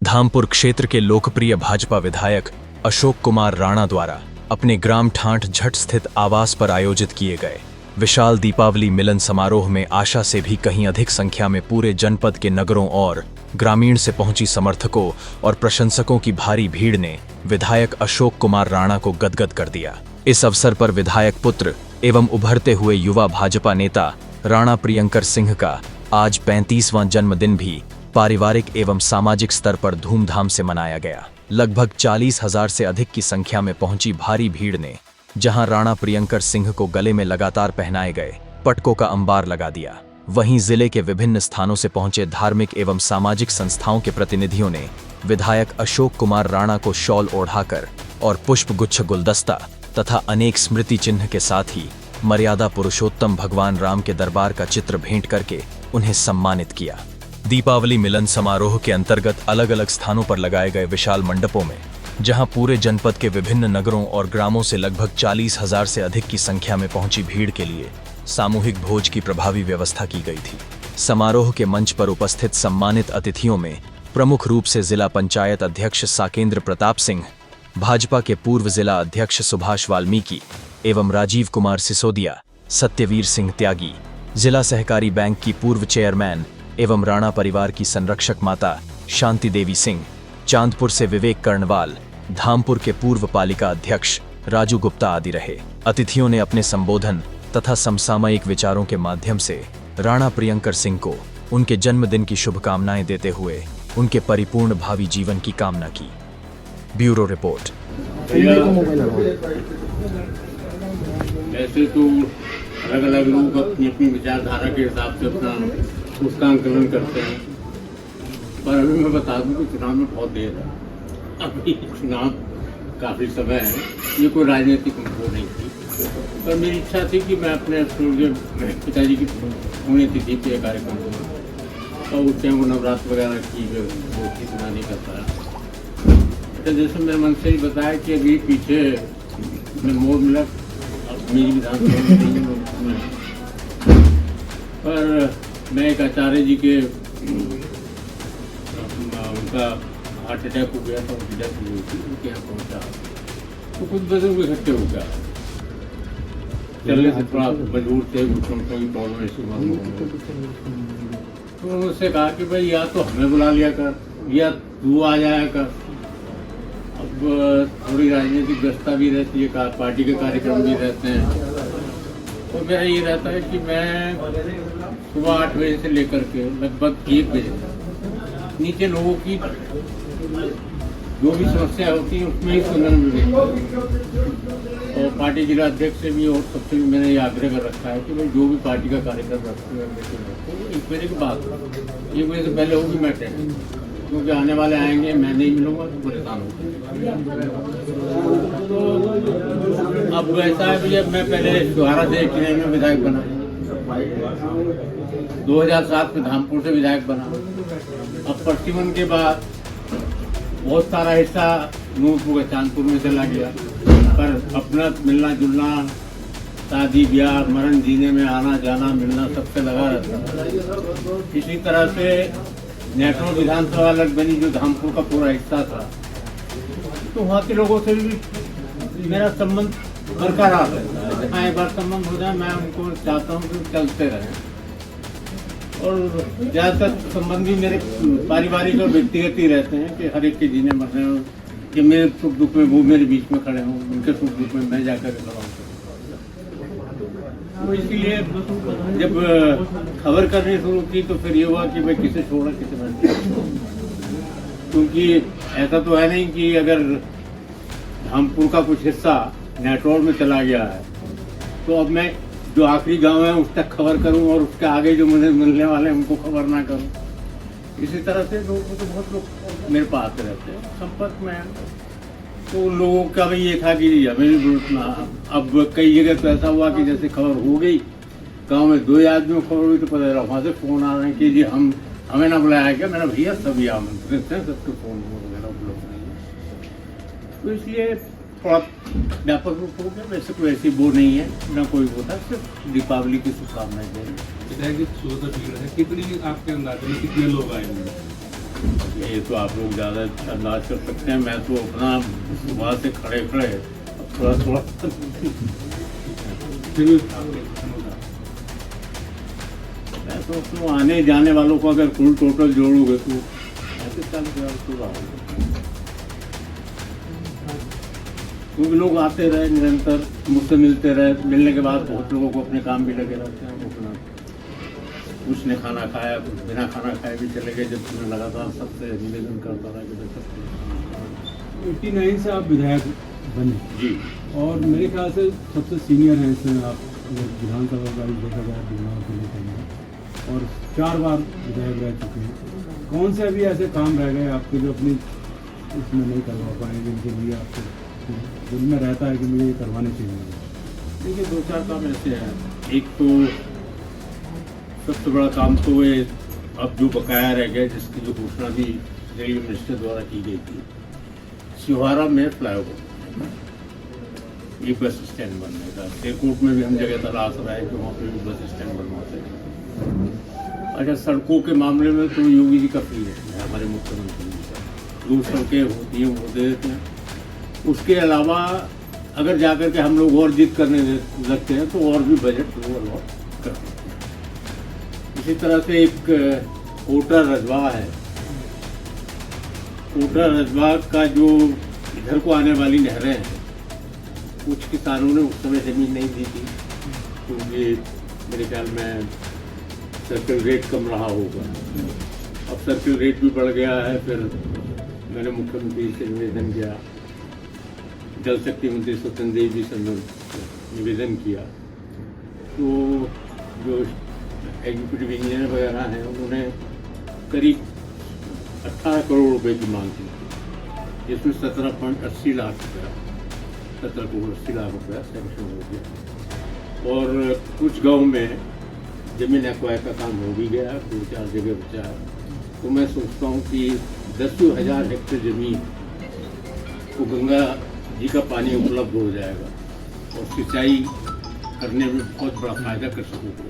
धामपुर क्षेत्र के लोकप्रिय भाजपा विधायक अशोक कुमार राणा द्वारा अपने ग्राम ठांठ झट स्थित आवास पर आयोजित किए गए विशाल दीपावली मिलन समारोह में आशा से भी कहीं अधिक संख्या में पूरे जनपद के नगरों और ग्रामीण से पहुंची समर्थकों और प्रशंसकों की भारी भीड़ ने विधायक अशोक कुमार राणा को गदगद कर दिया। इस अवसर पर विधायक पुत्र एवं उभरते हुए युवा भाजपा नेता राणा प्रियंकर सिंह का आज 35वां जन्मदिन भी पारिवारिक एवं सामाजिक स्तर पर धूमधाम से मनाया गया। लगभग 40,000 से अधिक की संख्या में पहुंची भारी भीड़ ने जहां राणा प्रियंकर सिंह को गले में लगातार पहनाए गए पटकों का अंबार लगा दिया, वहीं जिले के विभिन्न स्थानों से पहुंचे धार्मिक एवं सामाजिक संस्थाओं के प्रतिनिधियों ने विधायक अशोक कुमार राणा को शॉल ओढ़ाकर और पुष्प गुच्छ गुलदस्ता तथा अनेक स्मृति चिन्ह के साथ ही मर्यादा पुरुषोत्तम भगवान राम के दरबार का चित्र भेंट करके उन्हें सम्मानित किया। दीपावली मिलन समारोह के अंतर्गत अलग अलग स्थानों पर लगाए गए विशाल मंडपों में जहां पूरे जनपद के विभिन्न नगरों और ग्रामों से लगभग 40,000 से अधिक की संख्या में पहुंची भीड़ के लिए सामूहिक भोज की प्रभावी व्यवस्था की गई थी। समारोह के मंच पर उपस्थित सम्मानित अतिथियों में प्रमुख रूप से जिला पंचायत अध्यक्ष साकेंद्र प्रताप सिंह, भाजपा के पूर्व जिला अध्यक्ष सुभाष वाल्मीकि एवं राजीव कुमार सिसोदिया, सत्यवीर सिंह त्यागी, जिला सहकारी बैंक की पूर्व चेयरमैन एवं राणा परिवार की संरक्षक माता शांति देवी सिंह, चांदपुर से विवेक कर्णवाल, धामपुर के पूर्व पालिका अध्यक्ष राजू गुप्ता आदि रहे। अतिथियों ने अपने संबोधन तथा समसामयिक विचारों के माध्यम से राणा प्रियंकर सिंह को उनके जन्मदिन की शुभकामनाएं देते हुए उनके परिपूर्ण भावी जीवन की कामना की। Bureau report. ऐसे तो अलग अलग लोग अपनी अपनी विचारधारा के हिसाब से अपना उसका आंकलन करते हैं, पर अभी मैं बता दूं कि चुनाव में बहुत देर है। अभी चुनाव काफ़ी समय है, ये कोई राजनीतिक वो नहीं थी, पर मेरी इच्छा थी कि मैं अपने पिताजी की पुण्यतिथि पे कार्यक्रम करूँ और उस टाइम वो नवरात्र वगैरह की वो थी, सुना नहीं कर पाया। तो जैसे मेरे मन से ही बताया कि अभी पीछे मैं मोड़ मिला मेरी विधानसभा में, पर मैं एक आचार्य जी के उनका हार्ट अटैक हो गया था, उनकी डेथ हुई थी, उनके यहाँ पहुँचा तो कुछ बुजुर्ग इकट्ठे हो गया, चलने से थोड़ा मजबूर थे, घुटनों की प्रॉब्लम ऐसी तो उन्होंने कहा कि भाई या तो हमें बुला लिया कर या तू आ जाया कर। अब थोड़ी राजनीतिक व्यवस्था भी रहती है, पार्टी के कार्यक्रम भी रहते हैं, तो मेरा ये रहता है कि मैं सुबह 8 बजे से लेकर के लगभग 1 बजे नीचे लोगों की जो भी समस्या होती है उसमें ही सुनने में, और पार्टी जिला अध्यक्ष से भी और सबसे भी मैंने ये आग्रह कर रखा है कि भाई जो भी पार्टी का कार्यक्रम रखते हैं 1 बजे के बाद 1 बजे से पहले होगी मैं अटेंड, क्योंकि आने वाले आएंगे, मैं नहीं मिलूंगा तो परेशान होगा। अब ऐसा है भैया, मैं पहले सुहारा से किले में विधायक बना, 2007 में धामपुर से विधायक बना, अब प्रतिबंध के बाद बहुत सारा हिस्सा नूरपुर चांदपुर में चला गया, पर अपना मिलना जुलना, शादी ब्याह मरण जीने में आना जाना मिलना सबसे लगा रहता है। इसी तरह से नेटवर्क विधानसभा अलग बनी जो धामपुर का पूरा हिस्सा था, तो वहाँ के लोगों से भी मेरा संबंध बरकरार रहता है। जहाँ एक बार संबंध हो जाए मैं उनको चाहता हूँ कि चलते रहें, और ज़्यादातर संबंध भी मेरे पारिवारिक और व्यक्तिगत ही रहते हैं कि हर एक के जीने मरने हो, कि मेरे सुख दुख में वो मेरे बीच में खड़े हों, उनके सुख दुख में मैं जाकर खड़ा हूँ। तो इसीलिए जब खबर करनी शुरू की तो फिर ये हुआ कि भाई किसे छोड़ा किसे नहीं, क्योंकि ऐसा तो है नहीं कि अगर धामपुर का कुछ हिस्सा नेटवर्क में चला गया है तो अब मैं जो आखिरी गांव है उस तक खबर करूं और उसके आगे जो मुझे मिलने वाले हैं उनको खबर ना करूं। इसी तरह से लोग तो बहुत लोग मेरे पास रहते हैं संपर्क में, तो उन लोगों का भी ये था कि हमें भी ना। अब कई जगह तो ऐसा हुआ कि जैसे खबर हो गई गांव में 2 आदमियों को खबर हुई तो पता चला वहाँ से फोन आ रहे हैं कि जी हमें ना बुलाया गया। मैंने भैया सभी आमंत्रित हैं, सबके फोन वगैरह उपलब्ध नहीं है, तो इसलिए थोड़ा व्यापक रूप हो गया। वैसे कोई ऐसी वो नहीं है, ना कोई वो था, सिर्फ दीपावली की शुभकामनाएं देंगे। कितनी आपके अंदाजे में कितने लोग आए होंगे? ये तो आप लोग ज़्यादा अंदाज कर सकते हैं। मैं तो अपना सुबह से खड़े खड़े थोड़ा थोड़ा मैं तो आने जाने वालों को अगर कुल टोटल जोड़ोगे तो ऐसे 40,000 तो आओगे। क्योंकि लोग आते रहे निरंतर, मुझसे मिलते रहे, मिलने के बाद बहुत लोगों को अपने काम भी लगे रहते हैं। वो अपना कुछ ने खाना खाया, कुछ बिना खाना खाए भी चले गए, जब मैं लगातार सबसे निवेदन करता रहा कि 89 से आप विधायक बने जी। और मेरे ख्याल से सबसे सीनियर हैं इसमें आप, विधानसभा का देखा जाए बिजनौर जिले के अंदर, और 4 बार विधायक रह चुके हैं। कौन से अभी ऐसे काम रह गए आपके जो अपनी इसमें नहीं करवा पाए, जिनके लिए आपको दिल में रहता है कि मुझे ये करवाने चाहिए? देखिए 2-4 काम ऐसे हैं। एक तो सबसे बड़ा काम तो ये अब जो बकाया रह गया, जिसकी जो घोषणा भी रेलवे मिनिस्टर द्वारा की गई थी, सिहारा में फ्लाईओवर, ये बस स्टैंड बनने का। एयरपोर्ट में भी हम जगह तलाश रहे हैं कि वहाँ पे भी बस स्टैंड बनवा सकें। अच्छा, सड़कों के मामले में तो योगी जी का प्रिय है, हमारे मुख्यमंत्री जी का। 2 सड़कें होती हैं वो दे देते हैं। उसके अलावा अगर जाकर के हम लोग और जिद करने लगते हैं तो और भी बजट ओवरऑल कर सकते हैं। इसी तरह से एक कोटा रजवा है। कोटा रजवा का जो इधर को आने वाली नहरें हैं, कुछ किसानों ने उस समय ज़मीन नहीं दी थी, क्योंकि मेरे ख्याल में सर्किल रेट कम रहा होगा। अब सर्किल रेट भी बढ़ गया है। फिर मैंने मुख्यमंत्री से निवेदन किया, जल शक्ति मंत्री स्वतंत्र देव जी से निवेदन किया, तो जो एग्जीक्यूटिव इंजीनियर वगैरह हैं उन्होंने करीब 18 करोड़ रुपए की मांग की, जिसमें 17.80 लाख रुपया 17 करोड़ 80 लाख रुपया सैंक्शन हो गया। और कुछ गांव में जमीन एक्वायर का काम हो भी गया, 2-4 जगह बचा। तो मैं सोचता हूँ कि 10,000 हेक्टेयर जमीन को गंगा जी का पानी उपलब्ध हो जाएगा और सिंचाई करने में बहुत बड़ा फायदा कर सकेगा।